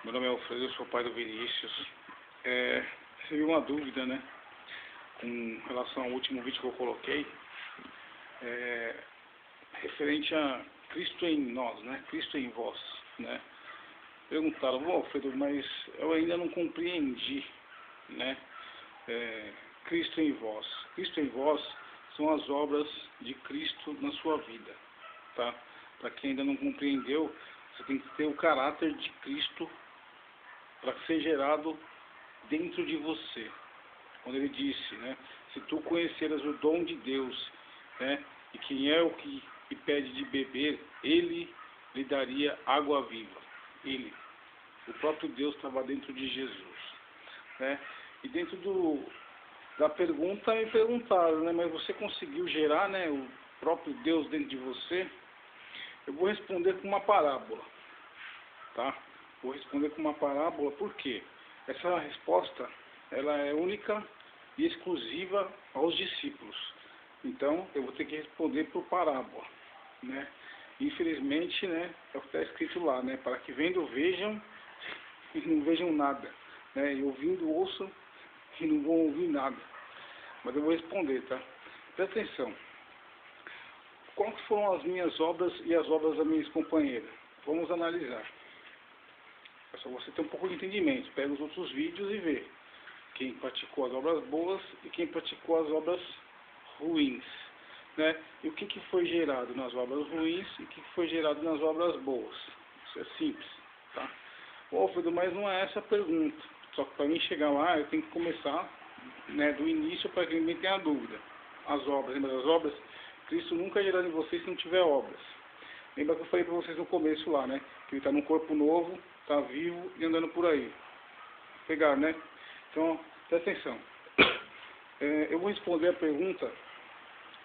Meu nome é Alfredo, eu sou pai do Vinícius. Recebi uma dúvida, né, com relação ao último vídeo que eu coloquei, referente a Cristo em nós, né, Cristo em vós, né. Perguntaram, Alfredo, mas eu ainda não compreendi, né, Cristo em vós. Cristo em vós são as obras de Cristo na sua vida, tá? Para quem ainda não compreendeu, você tem que ter o caráter de Cristo para ser gerado dentro de você. Quando ele disse, né, se tu conheceras o dom de Deus, né, e quem é o que lhe pede de beber, ele lhe daria água viva. Ele, o próprio Deus, estava dentro de Jesus, né? E dentro da pergunta me perguntaram, né, mas você conseguiu gerar, né, o próprio Deus dentro de você? Eu vou responder com uma parábola, tá? Vou responder com uma parábola, por quê? Essa resposta, ela é única e exclusiva aos discípulos. Então, eu vou ter que responder por parábola, né? Infelizmente, né, é o que está escrito lá, né? Para que vendo vejam e não vejam nada, né? E ouvindo ouçam e não vão ouvir nada. Mas eu vou responder, tá? Presta atenção. Quais foram as minhas obras e as obras das minhas companheiras? Vamos analisar. É só você ter um pouco de entendimento. Pega os outros vídeos e vê quem praticou as obras boas e quem praticou as obras ruins, né? E o que foi gerado nas obras ruins e o que foi gerado nas obras boas. Isso é simples, tá? Alfredo, mas não é essa a pergunta. Só que para mim chegar lá, eu tenho que começar, né, do início para que ninguém tenha dúvida. As obras, lembra das obras? Cristo nunca é gerado em vocês se não tiver obras. Lembra que eu falei para vocês no começo lá, né? Que ele está num corpo novo, está vivo e andando por aí. Pegaram, né? Então, presta atenção. Eu vou responder a pergunta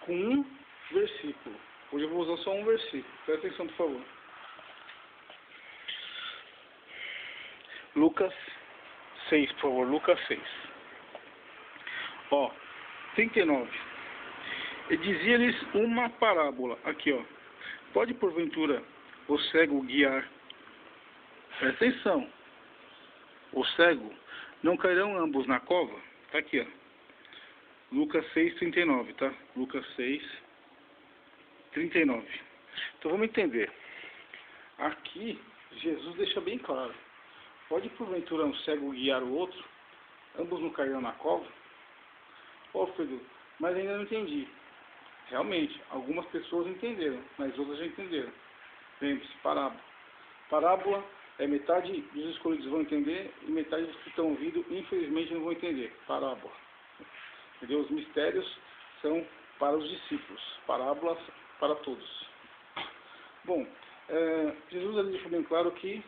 com um versículo. Hoje eu vou usar só um versículo. Presta atenção, por favor. Lucas 6, por favor. Lucas 6. Ó, 39. E dizia-lhes uma parábola. Aqui, ó. Pode, porventura, o cego guiar? Presta atenção. O cego, não cairão ambos na cova? Tá aqui, ó. Lucas 6, 39, tá? Lucas 6, 39. Então vamos entender. Aqui, Jesus deixa bem claro. Pode, porventura, um cego guiar o outro? Ambos não cairão na cova? Ó, Pedro, mas ainda não entendi. Realmente, algumas pessoas entenderam, mas outras já entenderam. Lembre-se, parábola. Parábola é metade dos escolhidos vão entender e metade dos que estão ouvindo, infelizmente, não vão entender. Parábola. Entendeu? Os mistérios são para os discípulos, parábolas para todos. Bom, Jesus ali deixou bem claro que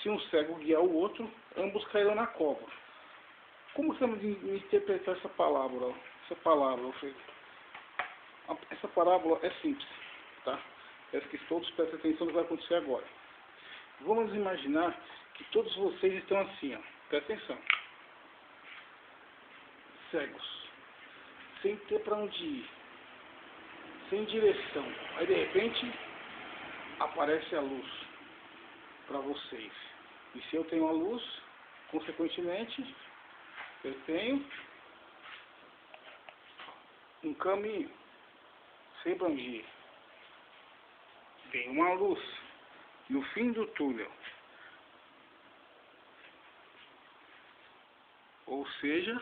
se um cego guiar o outro, ambos cairão na cova. Como você vai interpretar essa palavra? Essa parábola é simples, tá? Peço que todos prestem atenção no que vai acontecer agora. Vamos imaginar que todos vocês estão assim, ó. Presta atenção. Cegos. Sem ter para onde ir. Sem direção. Aí de repente aparece a luz para vocês. E se eu tenho a luz, consequentemente, eu tenho um caminho. Sei para onde ir. Tem uma luz no fim do túnel. Ou seja,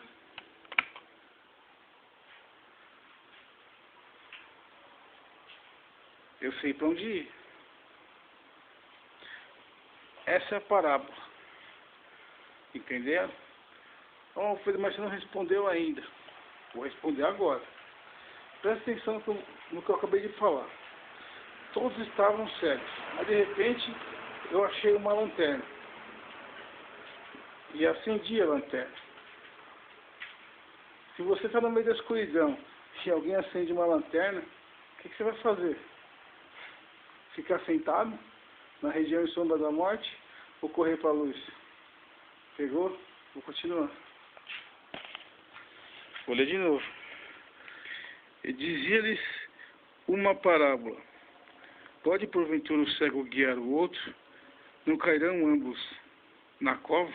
eu sei para onde ir. Essa é a parábola. Entenderam? Oh, Pedro, mas você não respondeu ainda. Vou responder agora. Presta atenção no que eu acabei de falar. Todos estavam cegos. Mas de repente eu achei uma lanterna. E acendi a lanterna. Se você está no meio da escuridão e alguém acende uma lanterna, o que você vai fazer? Ficar sentado na região de sombra da morte ou correr para a luz? Pegou? Vou continuar. Vou ler de novo. E dizia-lhes uma parábola. Pode porventura o cego guiar o outro? Não cairão ambos na cova,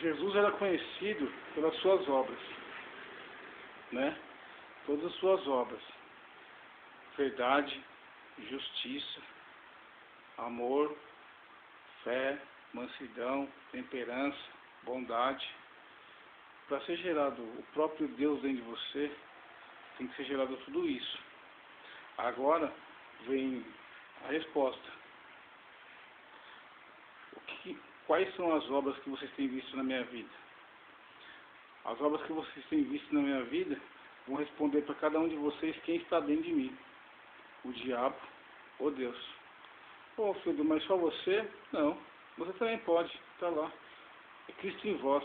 Jesus era conhecido pelas suas obras, né? Todas as suas obras: verdade, justiça, amor, fé, mansidão, temperança, bondade. Para ser gerado o próprio Deus dentro de você, tem que ser gerado tudo isso. Agora vem a resposta. Quais são as obras que vocês têm visto na minha vida? As obras que vocês têm visto na minha vida vão responder para cada um de vocês quem está dentro de mim: o diabo ou Deus. Pô, filho, mas só você? Não, você também pode, está lá. É Cristo em vós.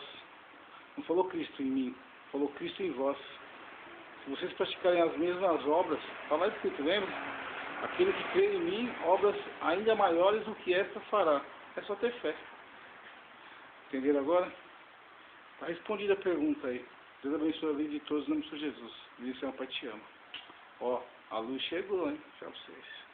Não falou Cristo em mim, falou Cristo em vós. Se vocês praticarem as mesmas obras, está lá escrito, lembra? Aquele que crê em mim, obras ainda maiores do que esta fará. É só ter fé. Entenderam agora? Está respondida a pergunta aí. Deus abençoe a vida de todos, em nome de Jesus. Deus, Pai, te ama. Ó, a luz chegou, hein? Tchau pra vocês.